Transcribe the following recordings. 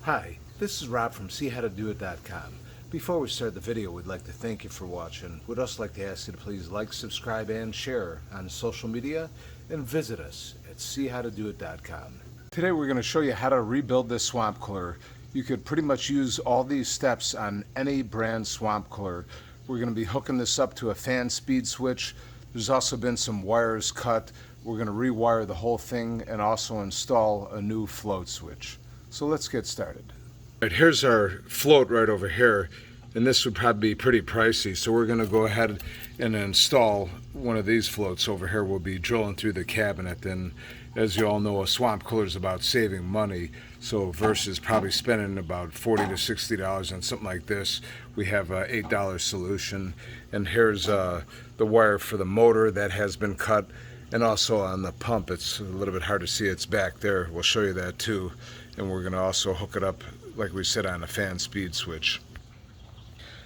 Hi, this is Rob from SeeHowToDoIt.com. Before we start the video, we'd like to thank you for watching. We'd also like to ask you to please like, subscribe, and share on social media, and visit us at SeeHowToDoIt.com. Today we're going to show you how to rebuild this swamp cooler. You could pretty much use all these steps on any brand swamp cooler. We're going to be hooking this up to a fan speed switch. There's also been some wires cut. We're going to rewire the whole thing and also install a new float switch. So let's get started. All right, here's our float right over here, and this would probably be pretty pricey. So we're going to go ahead and install one of these floats over here. We'll be drilling through the cabinet, and as you all know, a swamp cooler is about saving money. So versus probably spending about $40 to $60 on something like this, we have an $8 solution. And here's the wire for the motor that has been cut, and also on the pump. It's a little bit hard to see, it's back there. We'll show you that too. And we're going to also hook it up, like we said, on a fan speed switch.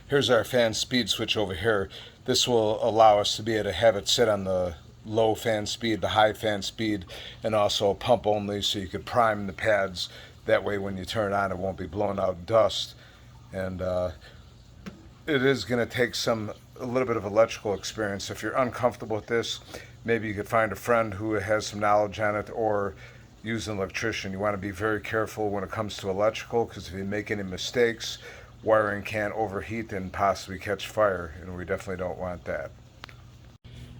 Here's our fan speed switch over here. This will allow us to be able to have it sit on the low fan speed, the high fan speed, and also pump only, so you could prime the pads. That way when you turn it on, it won't be blowing out dust. And it is going to take a little bit of electrical experience. If you're uncomfortable with this, maybe you could find a friend who has some knowledge on it, or use an electrician. You want to be very careful when it comes to electrical, because if you make any mistakes, wiring can overheat and possibly catch fire, and we definitely don't want that.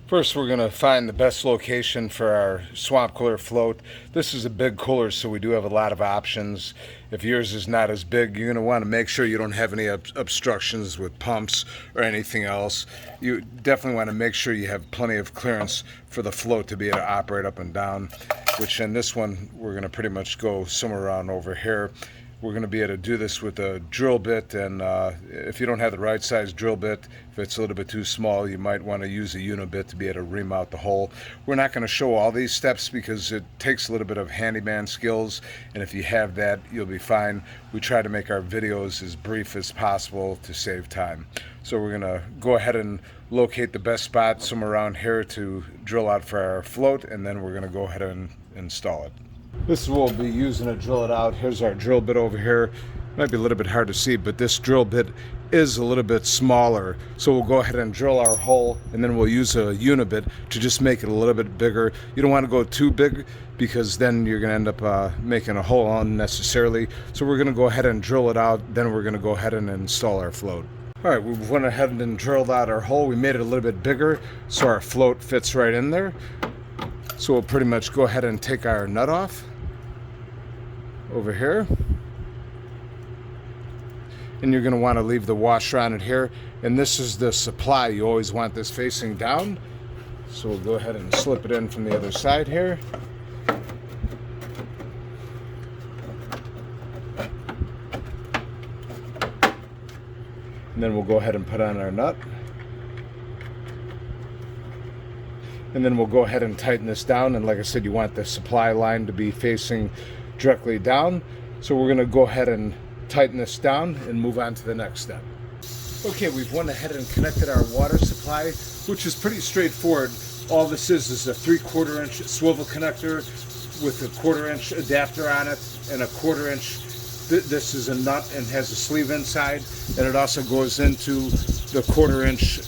First, we're going to find the best location for our swamp cooler float. This is a big cooler, so we do have a lot of options. If yours is not as big, you're going to want to make sure you don't have any obstructions with pumps or anything else. You definitely want to make sure you have plenty of clearance for the float to be able to operate up and down, which in this one, we're going to pretty much go somewhere around over here. We're going to be able to do this with a drill bit, and if you don't have the right size drill bit, if it's a little bit too small, you might want to use a unibit to be able to remount the hole. We're not going to show all these steps because it takes a little bit of handyman skills, and if you have that, you'll be fine. We try to make our videos as brief as possible to save time. So we're going to go ahead and locate the best spot somewhere around here to drill out for our float, and then we're going to go ahead and install it. This is what we'll be using to drill it out. Here's our drill bit over here. Might be a little bit hard to see, but this drill bit is a little bit smaller. So we'll go ahead and drill our hole, and then we'll use a unibit to just make it a little bit bigger. You don't want to go too big, because then you're going to end up making a hole unnecessarily. So we're going to go ahead and drill it out, then we're going to go ahead and install our float. All right, we went ahead and drilled out our hole. We made it a little bit bigger so our float fits right in there. So we'll pretty much go ahead and take our nut off over here. And you're going to want to leave the washer on it here. And this is the supply. You always want this facing down. So we'll go ahead and slip it in from the other side here. And then we'll go ahead and put on our nut. And then we'll go ahead and tighten this down. And like I said, you want the supply line to be facing directly down. So we're going to go ahead and tighten this down and move on to the next step. Okay, we've went ahead and connected our water supply, which is pretty straightforward. All this is a 3/4 inch swivel connector with a 1/4 inch adapter on it and a 1/4 inch. This is a nut and has a sleeve inside, and it also goes into the 1/4 inch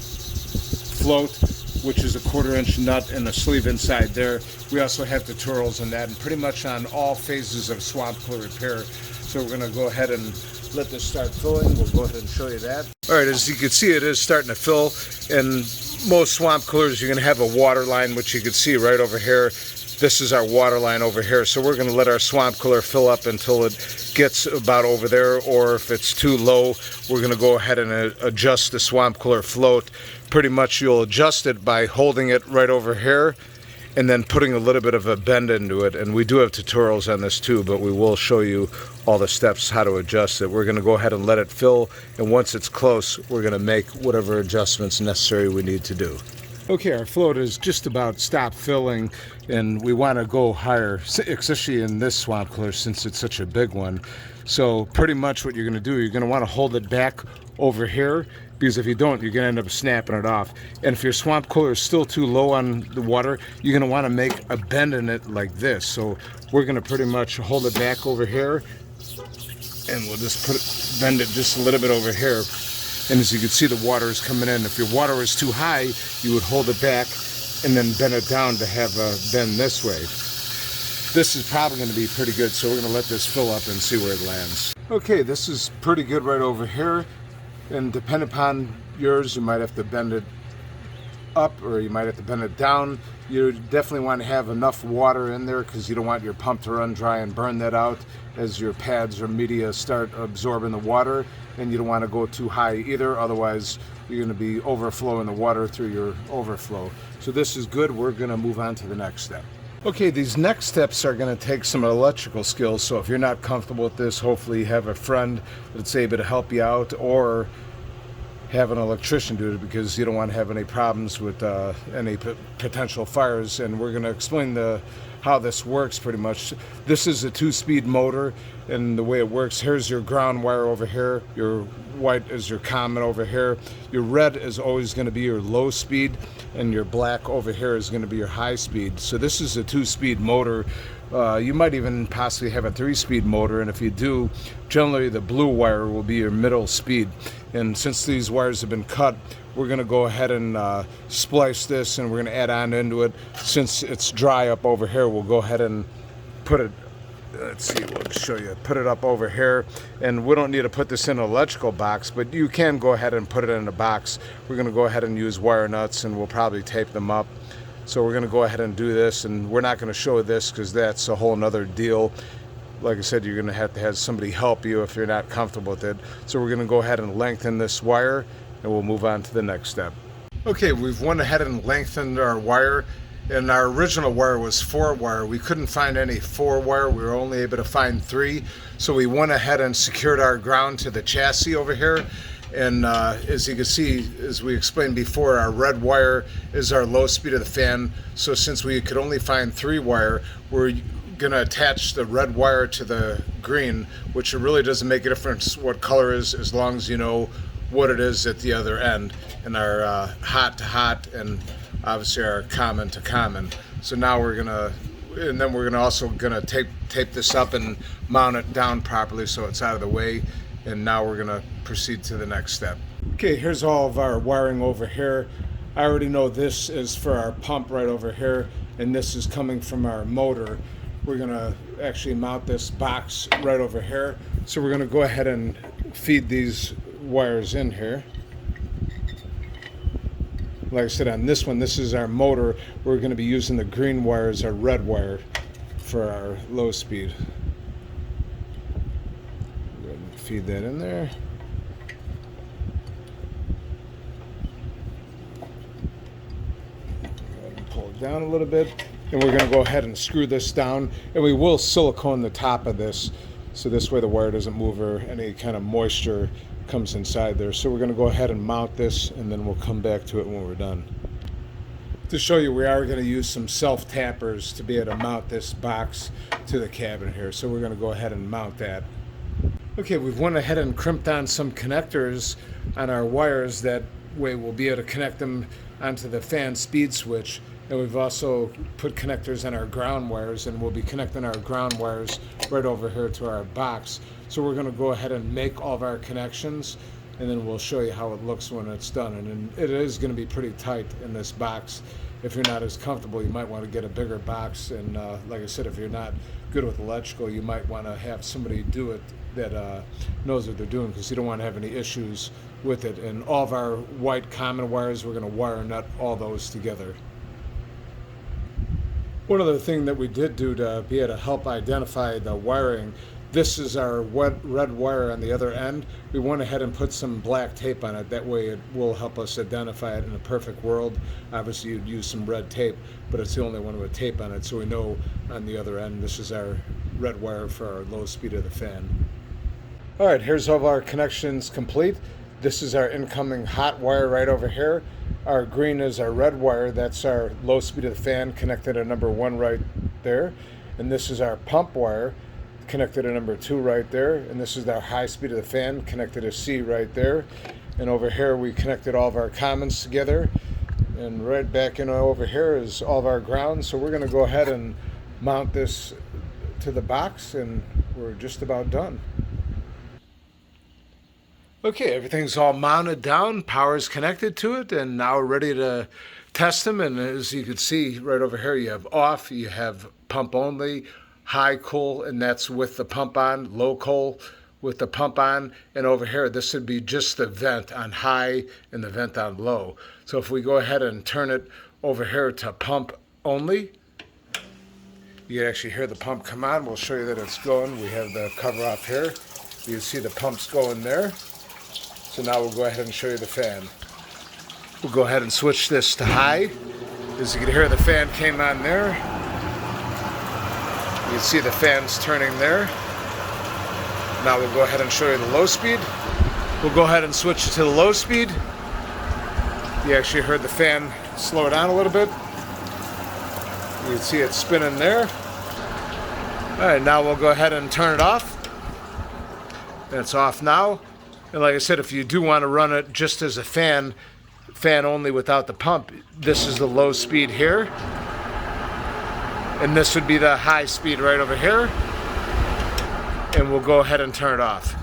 float, which is a 1/4 inch nut and a sleeve inside there. We also have tutorials on that, and pretty much on all phases of swamp cooler repair. So we're going to go ahead and let this start filling. We'll go ahead and show you that. All right, as you can see, it is starting to fill. And most swamp coolers, you're going to have a water line, which you can see right over here. This is our water line over here. So we're going to let our swamp cooler fill up until it gets about over there, or if it's too low, we're going to go ahead and adjust the swamp cooler float. Pretty much you'll adjust it by holding it right over here and then putting a little bit of a bend into it. And we do have tutorials on this too, but we will show you all the steps how to adjust it. We're going to go ahead and let it fill, and once it's close, we're going to make whatever adjustments necessary we need to do. Okay, our float is just about stopped filling, and we want to go higher, especially in this swamp cooler since it's such a big one. So pretty much what you're going to do, you're going to want to hold it back over here, because if you don't, you're going to end up snapping it off. And if your swamp cooler is still too low on the water, you're going to want to make a bend in it like this. So we're going to pretty much hold it back over here And we'll just bend it just a little bit over here. And as you can see, the water is coming in. If your water is too high, you would hold it back and then bend it down to have a bend this way. This is probably going to be pretty good, so we're going to let this fill up and see where it lands. Okay, this is pretty good right over here. And depending upon yours, you might have to bend it up or you might have to bend it down. You definitely want to have enough water in there because you don't want your pump to run dry and burn that out as your pads or media start absorbing the water, and you don't want to go too high either, otherwise you're going to be overflowing the water through your overflow. So this is good. We're going to move on to the next step. Okay, these next steps are going to take some electrical skills, so if you're not comfortable with this, hopefully you have a friend that's able to help you out, or have an electrician do it, because you don't want to have any problems with any potential fires. And we're going to explain how this works pretty much. This is a 2-speed motor, and the way it works, here's your ground wire over here, your white is your common over here, your red is always going to be your low speed, and your black over here is going to be your high speed. So this is a 2-speed motor. You might even possibly have a 3-speed motor, and if you do, generally the blue wire will be your middle speed. And since these wires have been cut, we're going to go ahead and splice this, and we're going to add on into it. Since it's dry up over here, we'll go ahead and put it, let's see, we'll show you, put it up over here. And we don't need to put this in an electrical box, but you can go ahead and put it in a box. We're going to go ahead and use wire nuts, and we'll probably tape them up. So we're going to go ahead and do this, and we're not going to show this because that's a whole nother deal. Like I said, you're going to have somebody help you if you're not comfortable with it. So we're going to go ahead and lengthen this wire, and we'll move on to the next step. Okay, we've went ahead and lengthened our wire, and our original wire was 4 wire. We couldn't find any 4 wire. We were only able to find 3. So we went ahead and secured our ground to the chassis over here. And as you can see, as we explained before, our red wire is our low speed of the fan. So since we could only find 3 wire, we're going to attach the red wire to the green, which it really doesn't make a difference what color is, as long as you know what it is at the other end. And our hot to hot, and obviously our common to common. So now we're going to, and then we're also going to tape this up and mount it down properly so it's out of the way. And now we're going to proceed to the next step. Okay, here's all of our wiring over here. I already know this is for our pump right over here, and this is coming from our motor. We're going to actually mount this box right over here. So we're going to go ahead and feed these wires in here. Like I said, on this one, this is our motor. We're going to be using the green wire as our red wire for our low speed. Feed that in there. Pull it down a little bit, and we're going to go ahead and screw this down, and we will silicone the top of this, so this way the wire doesn't move or any kind of moisture comes inside there. So we're going to go ahead and mount this, and then we'll come back to it when we're done. To show you, we are going to use some self-tappers to be able to mount this box to the cabinet here. So we're going to go ahead and mount that. Okay, we've went ahead and crimped on some connectors on our wires. That way we'll be able to connect them onto the fan speed switch. And we've also put connectors on our ground wires, and we'll be connecting our ground wires right over here to our box. So we're going to go ahead and make all of our connections, and then we'll show you how it looks when it's done. And it is going to be pretty tight in this box. If you're not as comfortable, you might want to get a bigger box. And like I said, if you're not good with electrical, you might want to have somebody do it that knows what they're doing, because you don't want to have any issues with it. And all of our white common wires, we're going to wire nut all those together. One other thing that we did do to be able to help identify the wiring, this is our red wire on the other end. We went ahead and put some black tape on it. That way it will help us identify it in a perfect world. Obviously you'd use some red tape, but it's the only one with tape on it, so we know on the other end this is our red wire for our low speed of the fan. All right, here's all of our connections complete. This is our incoming hot wire right over here. Our green is our red wire. That's our low speed of the fan, connected to number 1 right there. And this is our pump wire, connected to number 2 right there. And this is our high speed of the fan, connected to C right there. And over here we connected all of our commons together. And right back in over here is all of our ground. So we're going to go ahead and mount this to the box, and we're just about done. Okay, everything's all mounted down, power's connected to it, and now we're ready to test them. And as you can see right over here, you have off, you have pump only, high cool, and that's with the pump on, low cool with the pump on, and over here this would be just the vent on high and the vent on low. So if we go ahead and turn it over here to pump only, you can actually hear the pump come on. We'll show you that it's going. We have the cover off here. You can see the pump's going there. So now we'll go ahead and show you the fan. We'll go ahead and switch this to high. As you can hear, the fan came on there. You can see the fan's turning there. Now we'll go ahead and show you the low speed. We'll go ahead and switch to the low speed. You actually heard the fan slow down a little bit. You can see it spinning there. All right, now we'll go ahead and turn it off. It's off now. And like I said, if you do want to run it just as a fan only without the pump, this is the low speed here. And this would be the high speed right over here. And we'll go ahead and turn it off.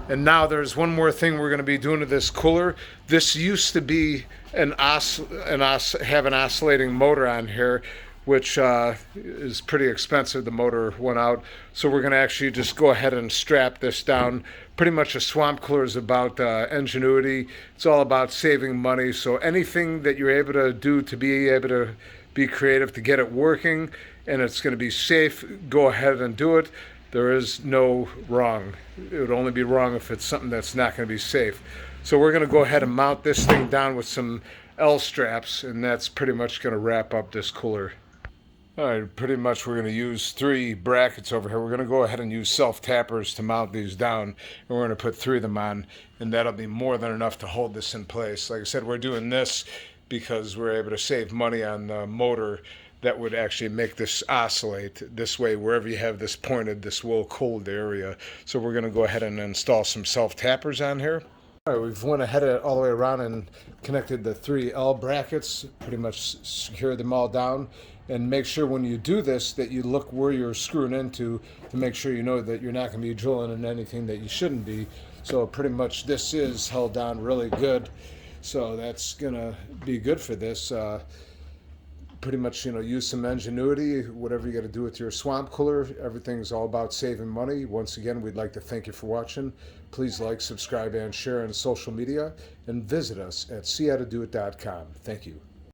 And now there's one more thing we're going to be doing to this cooler. This used to be have an oscillating motor on here, which is pretty expensive. The motor went out. So we're going to actually just go ahead and strap this down. Pretty much a swamp cooler is about ingenuity. It's all about saving money. So anything that you're able to do to be able to be creative to get it working and it's going to be safe, go ahead and do it. There is no wrong. It would only be wrong if it's something that's not going to be safe. So we're going to go ahead and mount this thing down with some L straps, and that's pretty much going to wrap up this cooler. All right, pretty much we're going to use 3 brackets over here. We're going to go ahead and use self-tappers to mount these down, and we're going to put 3 of them on, and that'll be more than enough to hold this in place. Like I said, we're doing this because we're able to save money on the motor that would actually make this oscillate. This way, wherever you have this pointed, this will cool the area. So we're going to go ahead and install some self-tappers on here. All right, we've went ahead all the way around and connected the 3 L brackets, pretty much secure them all down. And make sure when you do this that you look where you're screwing into to make sure you know that you're not going to be drilling in anything that you shouldn't be. So pretty much this is held down really good. So that's going to be good for this. Pretty much, use some ingenuity, whatever you got to do with your swamp cooler. Everything's all about saving money. Once again, we'd like to thank you for watching. Please like, subscribe, and share on social media. And visit us at seehowtodoit.com. Thank you.